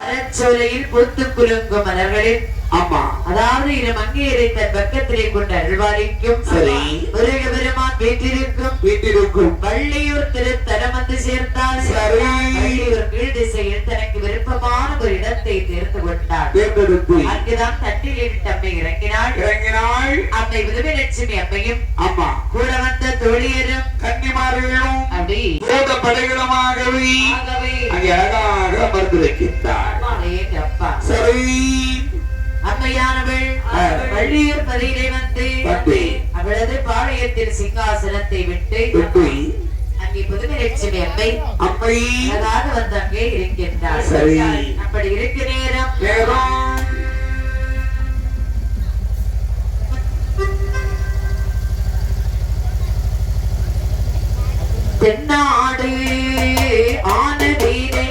மரச்சோலையில் பூத்து குலுங்கும் மலர்களில் ஆமா அதாவது இரு மங்கையரை தன் பக்கத்திலே கொண்டு அருள்வாளிக்கும் சரி முருக பெருமான் வீட்டிற்கும் வள்ளியூர் திருத்தலம் வந்து சேர்ந்தால் சரி வள்ளியூர் கீழ் திசையில் தனக்கு விருப்பமான ஒரு இடத்தை தேர்ந்து கொண்டார். அங்குதான் தட்டில் அம்மை இறங்கினாள். அம்மை விருதலட்சுமி அம்மையும் ஆமா கூட வந்த தோழியரும் கன்னிமார்களும் அப்படி படைகளுமாகவே அங்கே அழகாக அமர்ந்து வைக்கின்றார். அப்பா சரி அம்மையானவள் வள்ளியூர் பதிலே வந்து அவளது பாளையத்தில் சிங்காசனத்தை விட்டு அங்கே புதுமலட்சுமி அம்மை அழகாக வந்து அங்கே இருக்கின்றார். சரி அப்படி இருக்க நேரம் தென்னாடு ஆனதீனே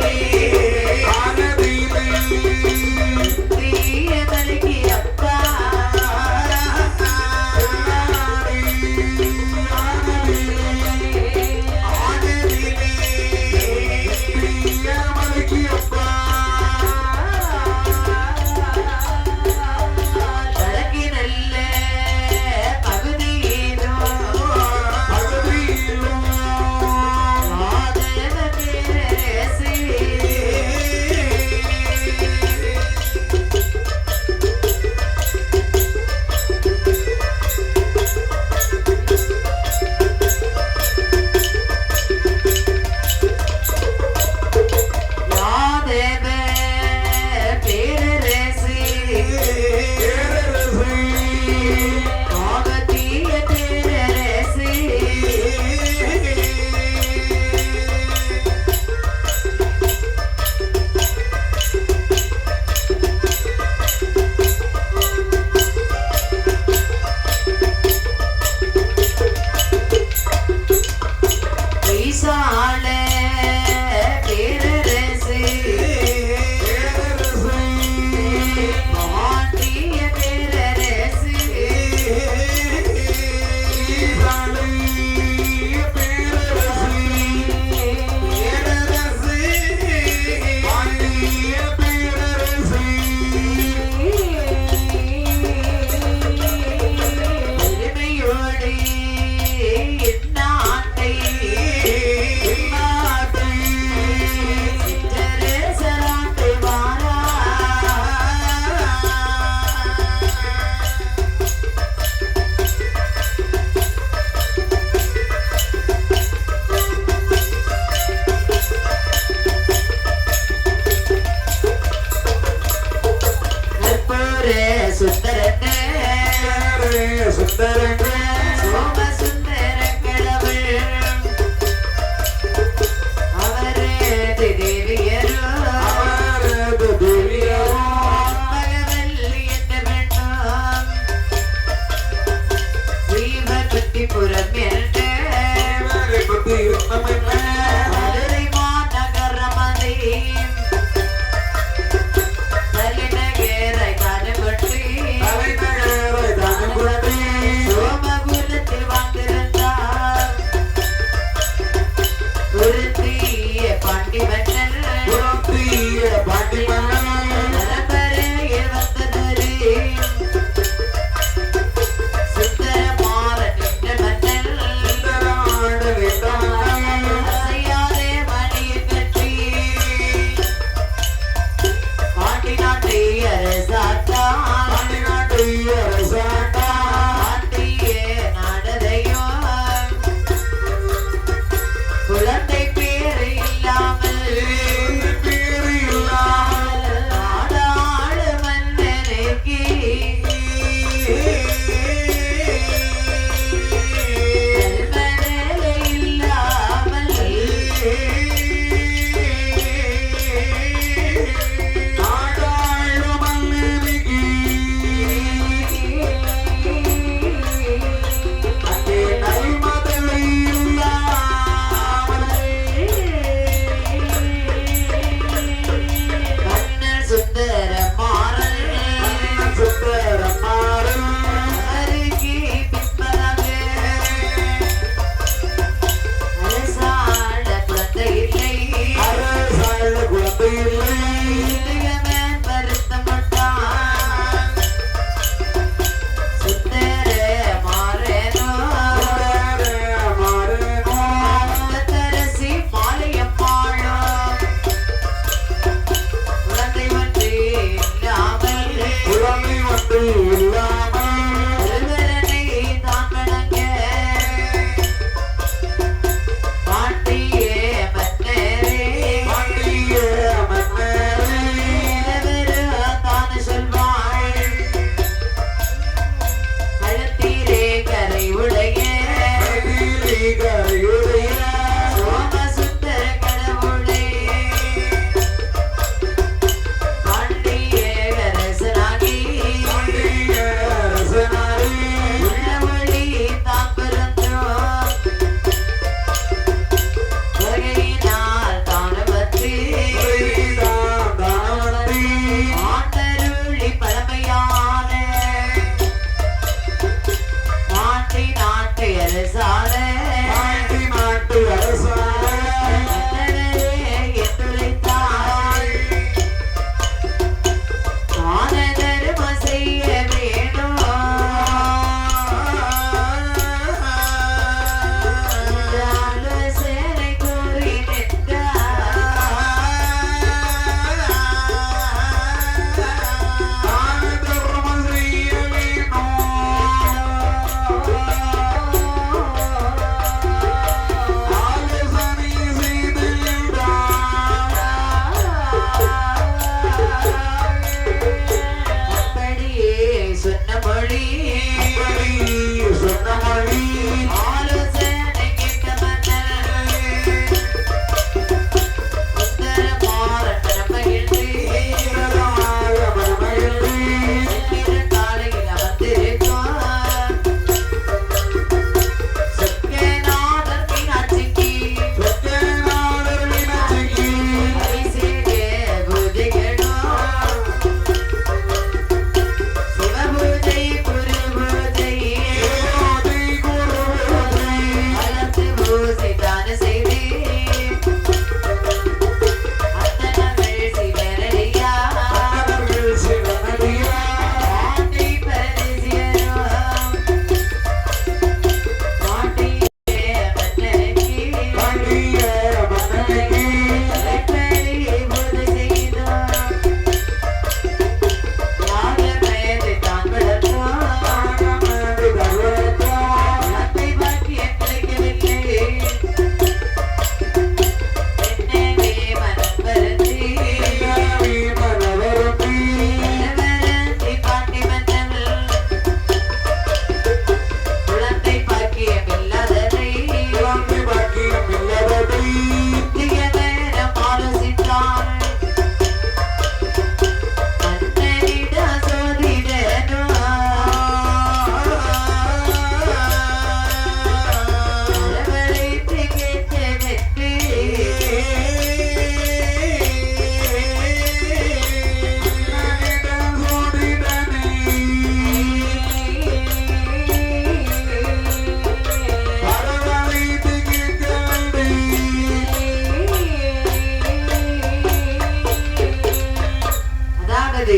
அதாவது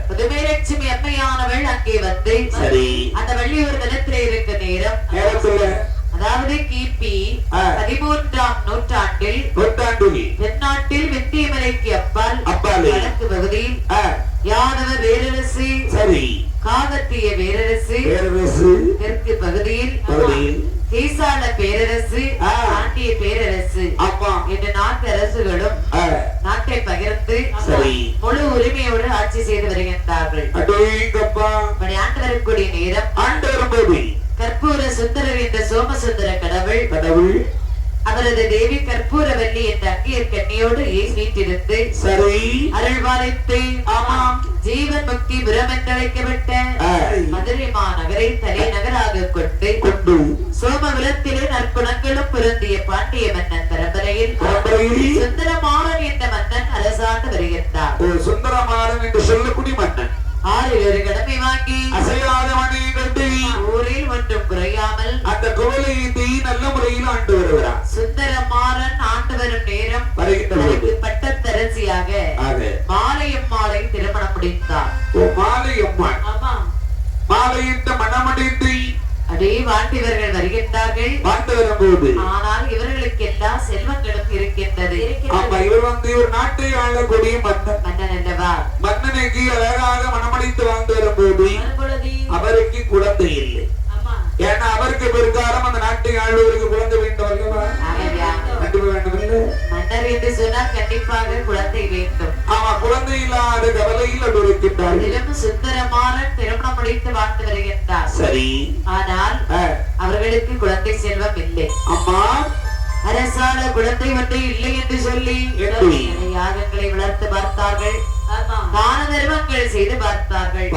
புதுமைலட்சுமி அம்மையானவள் அங்கே வந்து சரி அந்த வள்ளியூர் தலத்திலே இருக்க நேரத்துல அதாவது கிபி 13ஆம் நூற்றாண்டில் தென்னாட்டில் வெற்றியமலைக்கு அப்பால் வடக்கு பகுதியில் யாதவ பேரரசு சரி காகத்திய பேரரசு தெற்கு பகுதியில் கேசால பேரரசு பாண்டிய பேரரசு என்ற நாட்டு அரசுகளும் நாட்டை பகிர்ந்து முழு உரிமையோடு ஆட்சி செய்து வருகின்றார்கள். அப்படி ஆண்டு வரக்கூடிய நேரம் கற்பூர சுந்தரர் என்ற சோமசுந்தர கடவுள் அவரது தேவி கற்பூரவல்லி என்ற அங்கியர் கன்னியோடு வீட்டிலிருந்து அருள்வாளித்து ஜீவன் முக்தி புரம் என்றழைக்கப்பட்ட மதுரை மாநகரை தலைநகராக கொண்டு சோமபுரத்திலே நற்குணங்களும் பொருந்திய பாண்டிய மன்னன் பரம்பரையில் சுந்தரமாறன் என்ற மன்னன் அரசாண்டு வருகின்றார். சுந்தரமாறன் என்று சொல்லக்கூடிய மன்னன் 6 கடமை வாங்கி அசையாத மணி கட்டி ஊரில் ஒன்றும் குறையாமல் அந்த கோவிலை நல்ல முறையில் ஆண்டு வருகிறார். சுந்தரமாறன் ஆண்டு வரும் நேரம் பட்டத்தரசியாக மாலையம்மாளை திருமணம் முடித்தார். மாலையம்மாள் மாலையிட்ட மணமடைந்து அதே வாண்டிவர்கள் வருகின்றார்கள். வாழ்ந்து வரும்போது ஆனால் இவர்களுக்கு எல்லா செல்வங்களும் இருக்கின்றது. இவர் வந்து ஒரு நாட்டை ஆளக்கூடிய மன்னன் அல்லவா? மன்னனுக்கு அழகாக மணமடித்து வாழ்ந்து வரும்போது அவருக்கு குழந்தை இல்லை. ஏன்னா அவருக்கு பிற்காலம் அந்த நாட்டை ஆளுவருக்கு குழந்தை வேண்டும் அல்லவா? மன்னர் என்று சொன்னால் கண்டிப்பாக குழந்தை வேண்டும். குழந்தை இல்லாத கவலையில் அவர் இருக்கின்றார். சுந்தரமாறன் திருமணம் முடித்து வாழ்ந்து வருகின்றார். சரி. ஆனால் அவர்களுக்கு குழந்தை செல்வம் இல்லை. அம்மா அரசால குழந்தை ஒன்றை இல்லை என்று சொல்லி யாகங்களை வளர்த்து பார்த்தார்கள். தான தர்மங்கள் செய்து பார்த்தார்கள்.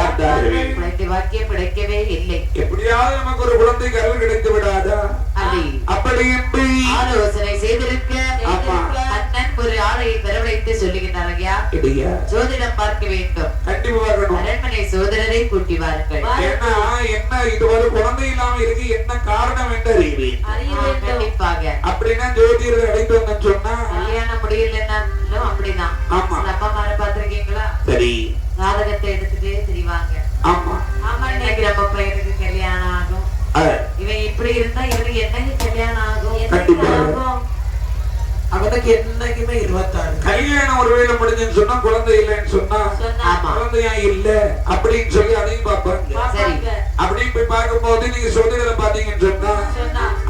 குழந்தை வாக்கியம் கிடைக்கவே இல்லை. எப்படியாவது நமக்கு ஒரு குழந்தை கருள் கிடைத்து விடாதா? அப்படி ஆலோசனை செய்திருக்க அண்ணன் ஒரு ஆளையை வரவழைத்து சொல்லுகின்றார். ஐயா, ஜோதிடம் பார்க்க வேண்டும். கண்டிப்பா அரண்மனை சோதரரை கூட்டி வாருங்கள். என்ன இது ஒரு குழந்தை இல்லாம இருக்கு, என்ன காரணம் என்று அறிகிறேன். கண்டிப்பாக அப்படின்னா ஜோதிடரை அழைத்து வந்து சொன்னா கல்யாணம் முடியலன்னா அப்படிதான். அப்பா மாற பாத்திருக்கீங்களா? சரி. ஜாதகத்தை எடுத்துட்டு தெரிவாங்க. ஆமா இன்னைக்கு நம்ம பையனுக்கு கல்யாணம் ஆகும், இவன் இப்படி இருந்தா இவனுக்கு என்னைக்கு கல்யாணம் ஆகும்? அவனுக்கு என்னைக்குமே 26. கல்யாணம் ஒருவேளை முடிஞ்சுன்னு சொன்னா குழந்தை இல்லைன்னு சொன்னா குழந்தையா இல்ல அப்படின்னு சொல்லி அதையும் பார்ப்பாங்க. அப்படி போய் பார்க்கும் போது நீங்க சொல்லுகிற பாத்தீங்கன்னு சொன்னா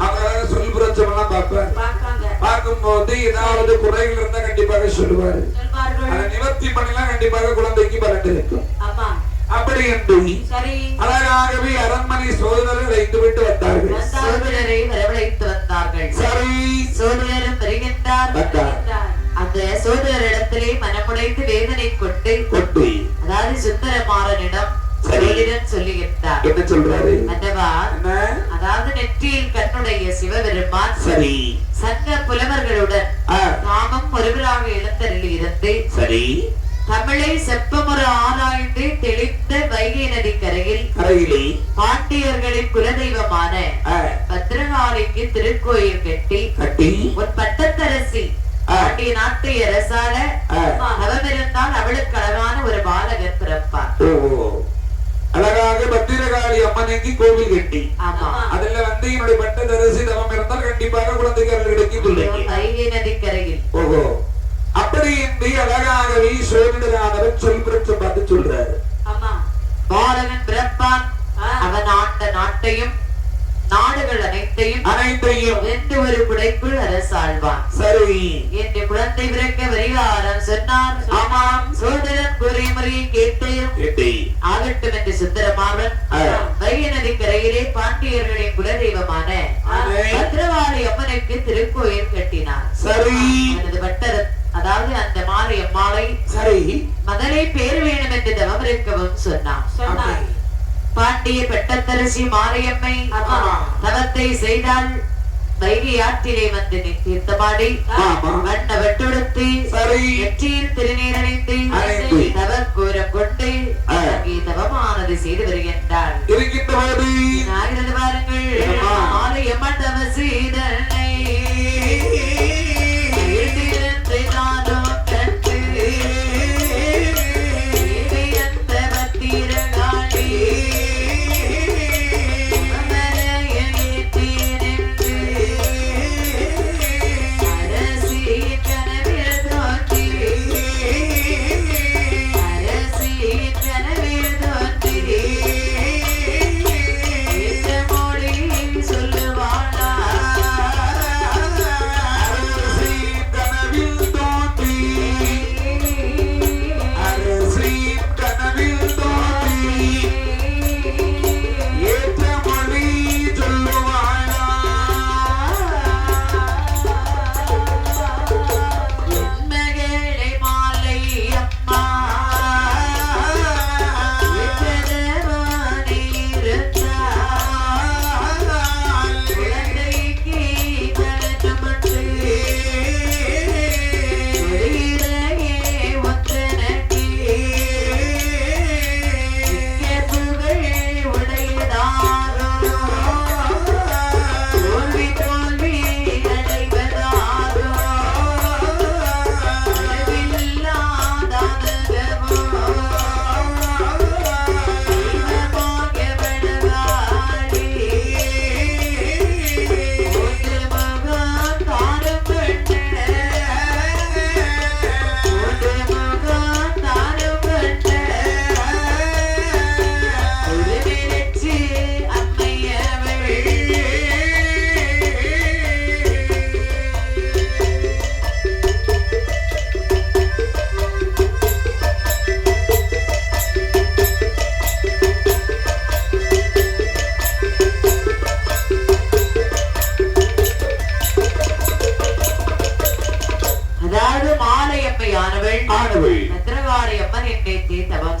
அவங்க சொல் புரட்சம் எல்லாம் பார்ப்பாங்க. பார்க்கும் போது ஏதாவது குறைகள் இருந்தா கண்டிப்பாக சொல்லுவாரு. அதை நிவர்த்தி பண்ணலாம், கண்டிப்பாக குழந்தைக்கு பலன் இருக்கும். அப்படி என்று அழகாகவே அரண்மனை சோதரரை வைத்து விட்டு வந்தார்கள். சோதரரை வரவழைத்து வந்தார்கள். சரி. சோதரரும் வருகின்றார். அந்த சோதரரிடத்திலே மனமுடைத்து வேதனை கொண்டு அதாவது சுந்தரமாறனிடம் சொல்லுகின்றார். என்ன சொல்றாரு? அதாவது நெற்றியில் கண்ணுடைய சிவபெருமான் சரி சங்க புலவர்களுடன் நாமும் ஒருவராக எழுந்தருளி இருந்து சரி தமிழை செப்பமுற ஆராய்ந்து தெளிந்த வைகை நதி கரையிலே பாண்டியர்களின் குலதெய்வமான பத்ரகாளிக்கு திருக்கோயில் கட்டி ஒரு பட்டத்தரசி பாண்டிய நாட்டு அரசால தவமிருந்தால் அவளுக்கு அழகான ஒரு பாலகர் பிறப்பார். அழகாக பத்திரகாளி அம்மனுக்கு கோவில் கட்டி அதுல வந்து என்னுடைய பட்டத்தரசி தவம் இருந்தால் கண்டிப்பாக குழந்தைக்கு அவர்கள் கிடைக்கும் வைகை நதி கரையில். ஓஹோ, அப்படி என்று அழகாகவே சோதிடரானவர் சொல் பிரச்சம் பார்த்து சொல்றாரு. பாலகன் பிறப்பான், அவன் ஆண்ட நாட்டையும் நாடுகள் அனைத்தையும் எந்த ஒரு குடைக்குள் அரசாழ்வான். சரி என்று குழந்தை பிறக்க வருகிறாரம் சொன்னார். ஆமாம், சோதரன் குறிமுறையை கேட்டு ஆகட்டும் என்று சுந்தரமாறன் வைகை நதி கரையிலே பாண்டியர்களின் குலதெய்வமான பத்ரகாளி அம்மனுக்கு திருக்கோயில் கட்டினார். சரி. அதாவது அந்த மாரியம்மாளை சரி மதலை பேர் வேணும் என்று தவம் இருக்கவும் சொன்னார். பாண்டிய பட்டத்தரசி மாரியம்மை தவத்தை செய்தால் வைகை ஆற்றிலே வந்து தீர்த்தமாடி வண்ண வெட்டுடுத்து நெற்றியில் திருநீர் அணிந்து தவக்கூரம் கொண்டு தவமானது செய்து வருகின்றார். பாருங்கள், மாரியம்மன் தவ செய்தனை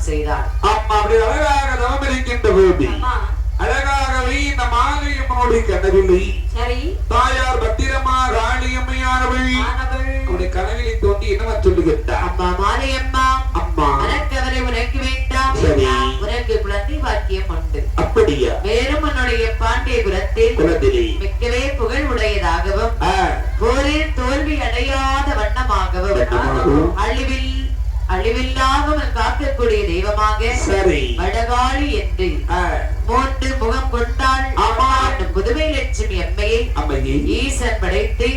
செய்தாள். அம்மா அப்படி அழகாக தவம் இருக்கின்ற போது அழகாகவே இந்த மாலையம்மனுடைய கனவில்லை சரி தாயார் பத்திரமா காளியம்மையானவள் அவருடைய கனவிலை தோண்டி என்னவா சொல்லுகின்றார்? அம்மா மாலையம்மா, அம்மா மனக்கவரை உனக்கு வேண்டாம், சரி உனக்கு குழந்தை பாக்கியம் உண்டு. அப்படியா? மேலும் உன்னுடைய பாண்டியபுரத்தில் குலத்திலே மிக்கவே புகழ் உடையதாகவும் போரில் தோல்வி அடையாத வண்ணமாகவும் அழிவில்லாமல் காக்கக்கூடிய தெய்வமாக சரி வடகாளி என்று 3 முகம் கொண்டாள். புதுமை லட்சுமி அம்மையை ஈசன் படைத்து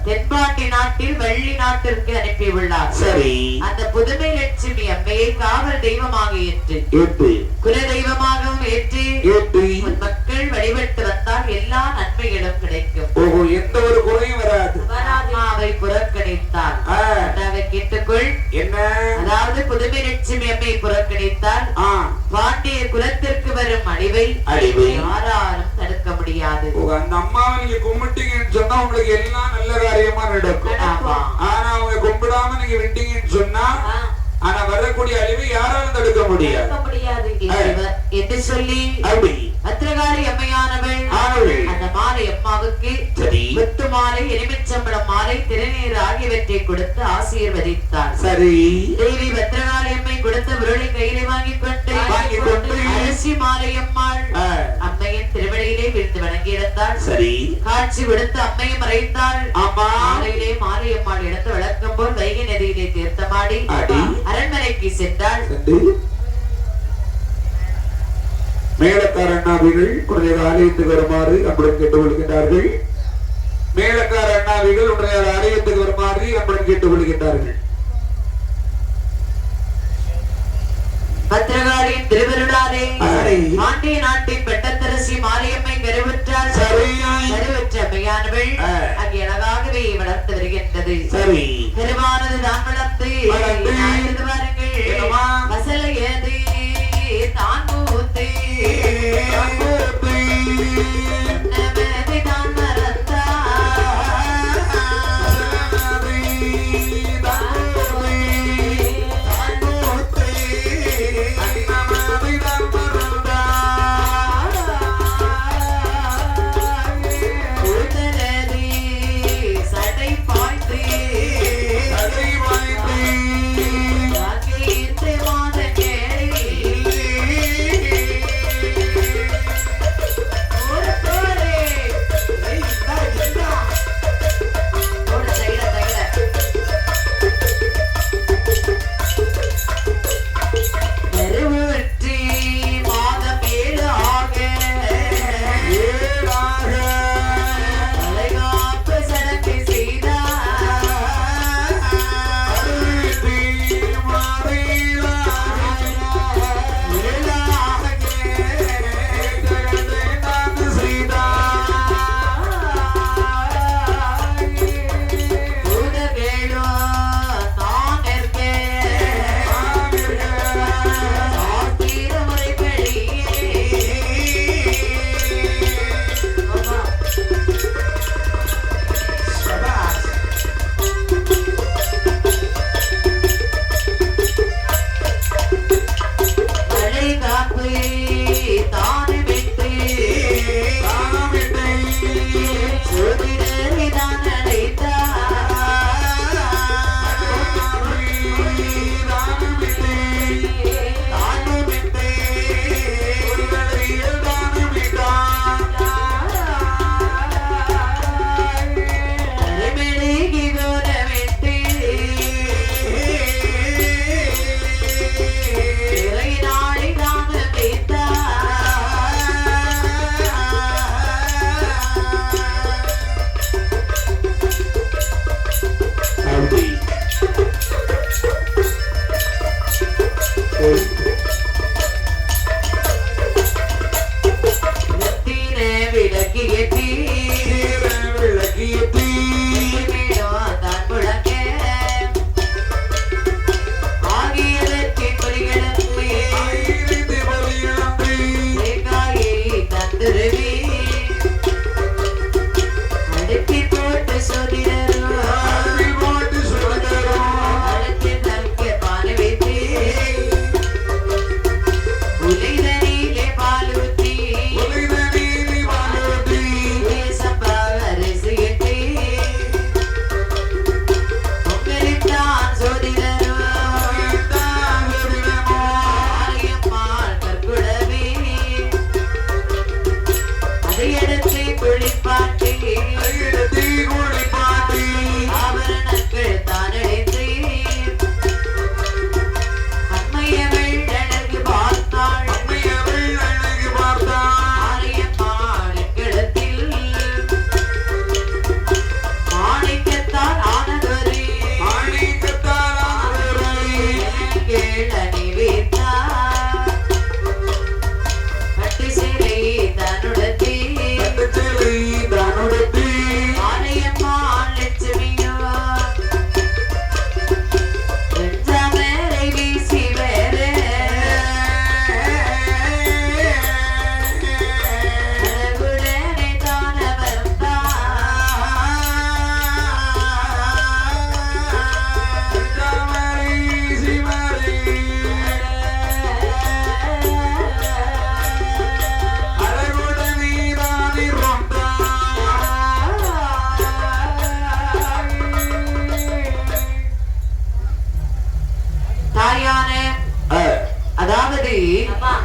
தென்பாண்டி நாட்டில் வெள்ளி நாட்டிற்கு அனுப்பியுள்ளார். சரி அந்த புதுமை லட்சுமி அம்மையை காவல் தெய்வமாக ஏற்று குல தெய்வமாகவும் ஏற்று மக்கள் வழிபட்டு வந்தால் எல்லா நன்மைகளும் கிடைக்கும். எந்த ஒரு குறையும் வராது. அவை புறக்கணித்தால் அதை கேட்டுக்கொள். என்ன? அதாவது புதுமை லட்சுமி அம்மையை புறக்கணித்தால் பாண்டிய குலத்திற்கு வரும் அழிவை யாராலும் தடுக்க முடியாது. அந்த அம்மாவை நீங்க கும்பிட்டீங்கன்னு சொன்னா உங்களுக்கு எல்லாம் நல்ல காரியமா நடக்கும். ஆனா அவங்க கும்பிடாம நீங்க விட்டீங்கன்னு சொன்னா ஆனா வரக்கூடிய அழிவை யாராலும் தடுக்க முடியாது என்று சொல்லி பத்திரகாளி அம்மையானவள் அந்த மாலை அம்மாவுக்கு முத்து மாலை, எலுமிச்சம்பழம் மாலை, திருநீர் ஆகியவற்றை கொடுத்து ஆசீர்வதித்தார். சரி தேவி பத்திரகாளி அம்மை கொடுத்த விரலை கையிலே வாங்கிக் கொண்டு அரிசி மாலை அம்மாள் அம்மையின் திருவடியிலே விழுந்து வணங்கி இருந்தாள். சரி காட்சி கொடுத்து அம்மையை மறைத்தாள். மாலையிலே மாலை அம்மாள் எடுத்து வழக்கம் போல் வைகை நதியிலே தீர்த்தமாடி அரண்மனைக்கு சென்றாள். மேலக்கார அண்ணாவிகள் உடைய ஆலயத்துக்கு வருமாறு அன்புடன் கேட்டுக் கொள்கின்றார்கள். மேலக்கார அண்ணாவிகள் உடைய ஆலயத்துக்கு வருமாறு அன்புடன் கேட்டுக் கொள்கின்றார்கள். பத்திரகாளியின் திருவருளாலே பாண்டிய நாட்டின் பெட்டத்தரசி மாரியம்மை கருவுற்றார். கருவுற்ற அம்மையானவள் அங்கே அழகாகவே வளர்த்து வருகின்றது. கருவானது தான் வளர்த்து பாருங்கள் வசல ஏது தான் பூத்து தான் மறந்தா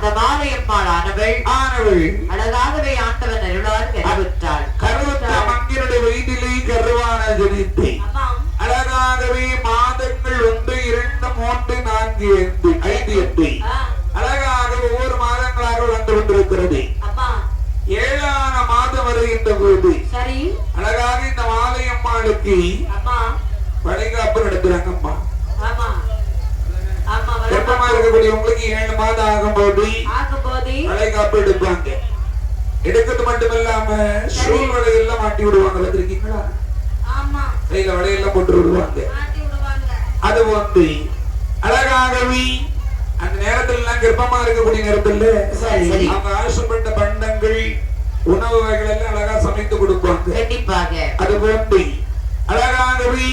அந்த மாலையம்மாள் ஆனவள் அழகாகவே ஆண்டவன் அருளால் கருவுற்றாள். கருவுற்ற மங்கினுடைய வயிற்றிலே கருவான ஜனித்து அழகாகவே மாதங்கள் 1 2 3 4 5 8 அழகாக ஒவ்வொரு மாதங்களாக வந்து கொண்டிருக்கிறது. 7ஆன மாதம் வருகின்ற போது சரி அழகாக இந்த மாலையம்மாளுக்கு வளைகாப்பு நடத்துறாங்க. அம்மா கர்ப்பமா இருக்கக்கூடியவங்களுக்கு 7 மாதம் ஆகும்போது வளைகாப்பு எடுப்பாங்க. எடுக்கிறது மட்டுமில்லாம சூழ்நிலை எல்லாம் மாட்டி விடுவாங்க. பார்த்திருக்கீங்களா? கையில வளையெல்லாம் போட்டு விடுவாங்க. அது வந்து அழகாகவே அந்த நேரத்துல எல்லாம் கர்ப்பமா இருக்கக்கூடிய நேரத்துல அவங்க ஆசைப்பட்ட பண்டங்கள் உணவு வகைகள் எல்லாம் அழகா சமைத்து கொடுப்பாங்க. கண்டிப்பாக அது போன்று அழகாகவே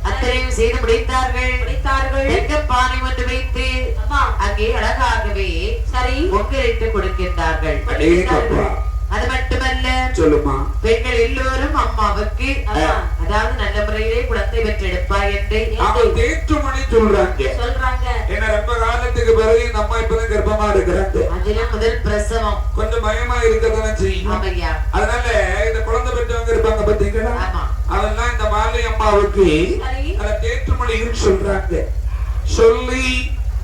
அத்தனையும் செய்து முடித்தார்கள். பானை ஒன்று வைத்து அங்கே அழகாகவே சரி பொங்கலிட்டு கொடுக்கின்றார்கள். அது மட்டுமல்ல சொல்லுமா பெண்கள் எல்லோரும் அம்மாவுக்கு அதாவது நல்ல முறையிலே குழந்தை பெற்றெடுப்பாய் என்று தேற்றுமணி சொல்றாங்க. ஏன்னா ரொம்ப காலத்துக்கு பிறகு இந்த அம்மா இப்பதான் கர்ப்பமா இருக்கிறாங்க. அதுல முதல் பிரசவம் கொஞ்சம் பயமா இருக்கதான் செய்யும். அதனால இந்த குழந்தை பெற்றவங்க இருப்பாங்க பாத்தீங்களா, அதெல்லாம் இந்த மாலை அம்மாவுக்கு தேற்றுமணி சொல்றாங்க. சொல்லி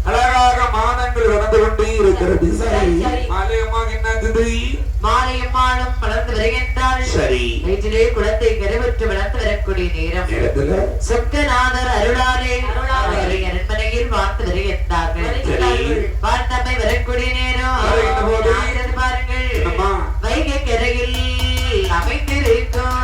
அழகாக மாதங்கள் நடந்து கொண்டே இருக்கிறது. மாலையம்மா என்னது? மாலையம்மாளும் வளர்ந்து வருகின்றாள். சரி வயிற்றிலே குழந்தை கருவுற்று வளர்ந்து வரக்கூடிய நேரம் சொக்கநாதர் அருளாலே அரண்மனையில் வாழ்ந்து வருகின்றார்கள். வாழ்த்தமை வரக்கூடிய நேரம் பாருங்கள். வைகை கரையில் அமைந்திருக்கும்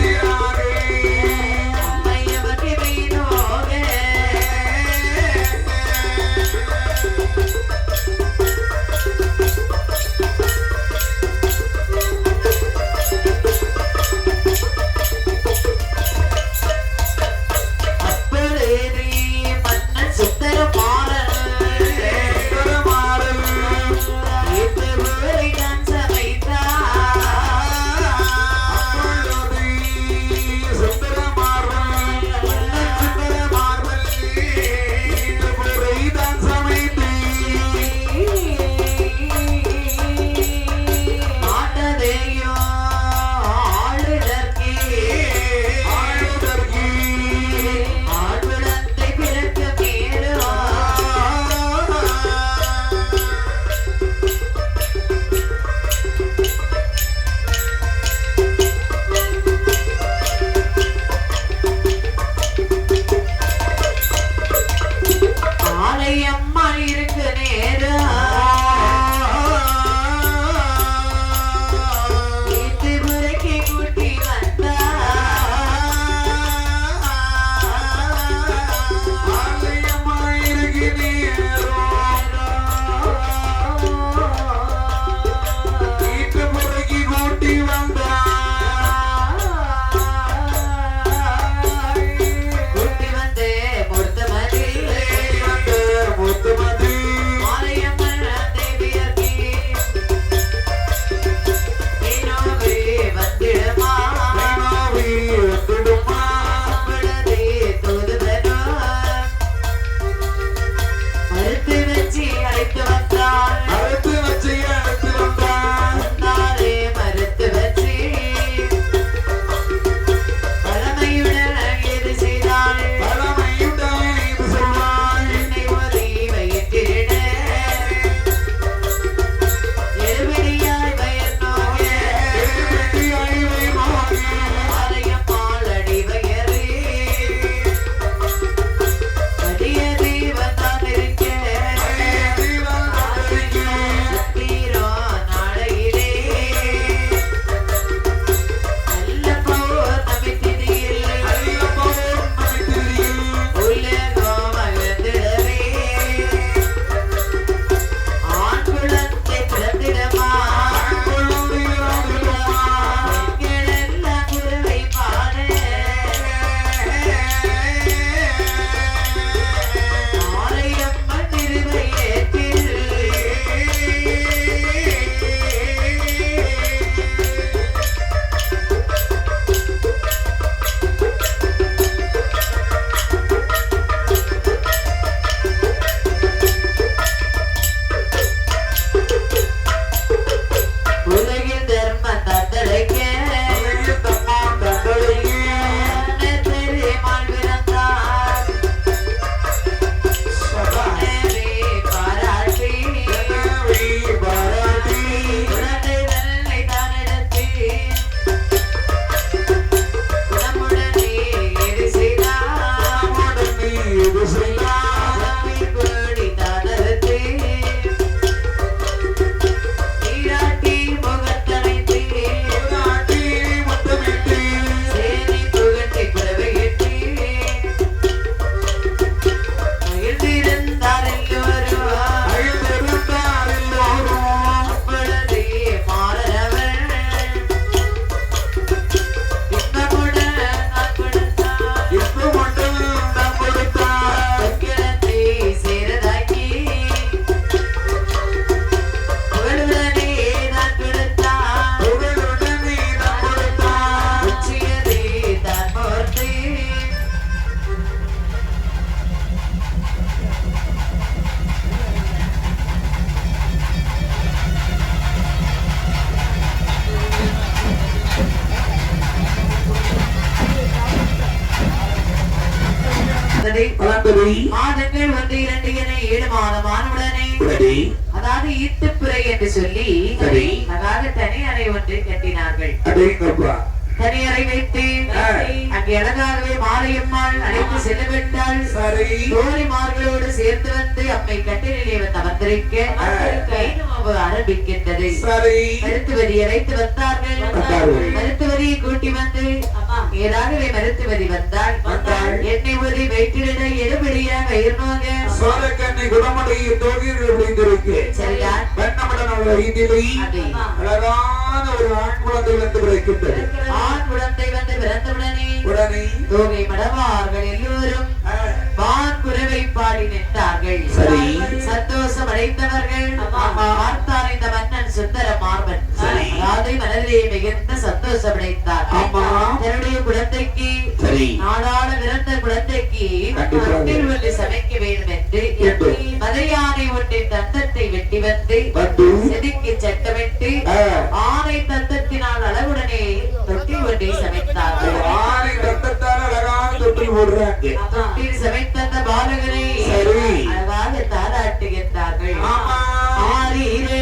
Yeah. வளர்ந்தது மாதங்கள் 1 2 என 7 மாதமானவுடனே அதாவது ஈட்டுப்புரை என்று சொல்லி அதாக தனி அறை ஒன்றை கட்டினார்கள். தனி அறை வைத்து அங்கே அழகாகவே மாலையம்மாள் அழைத்து செல்ல விட்டால் தோழிமார்களோடு சேர்ந்து வந்து அம்மை கட்டிலே வந்து அமர்ந்திருக்க ஆரம்பிக்கின்றது. மருத்துவதி அழைத்து வந்தார்கள். மருத்துவதியை கூட்டி வந்து ஏதாகவே மருத்துவதி வந்தால் என்னை ஒரு வயிற்றிட எடுபடியா வயிறுவாங்க குணமடையும் தோழியர்கள் விளைந்திருக்கு. சரிதான். அழகான ஒரு ஆண் குழந்தை வந்து பிறக்கின்றது. ஆண் குழந்தை வந்து பிறந்தவுடனே தோகை மடவார்கள் எல்லோரும் வான் குரவை பாடி நின்றார்கள். சந்தோஷம் அடைந்தவர்கள் பார்த்தார் இந்த மன்னன் சுந்தர மார்பன். ராதை மனதிலே மிகுந்த சந்தோஷம் அடைந்தார். தன்னுடைய குழந்தைக்கு நாடாள பிறந்த குழந்தைக்கு கட்டில் ஒன்று சமைக்க வேண்டும் என்று மதையானை ஒன்றின் தந்தத்தை வெட்டி வந்து செதுக்கி சட்டமிட்டு ஆனை தந்தத்தினால் அளவுடனே தொட்டில் ஒன்றை சமைத்தார்கள். ஆனை தந்தத்தால் அழகான தொட்டில் போடுறாங்க. தொட்டில் சமைத்த பாலகனை அழகாக தாராட்டுகின்றார்கள். ஆரீரே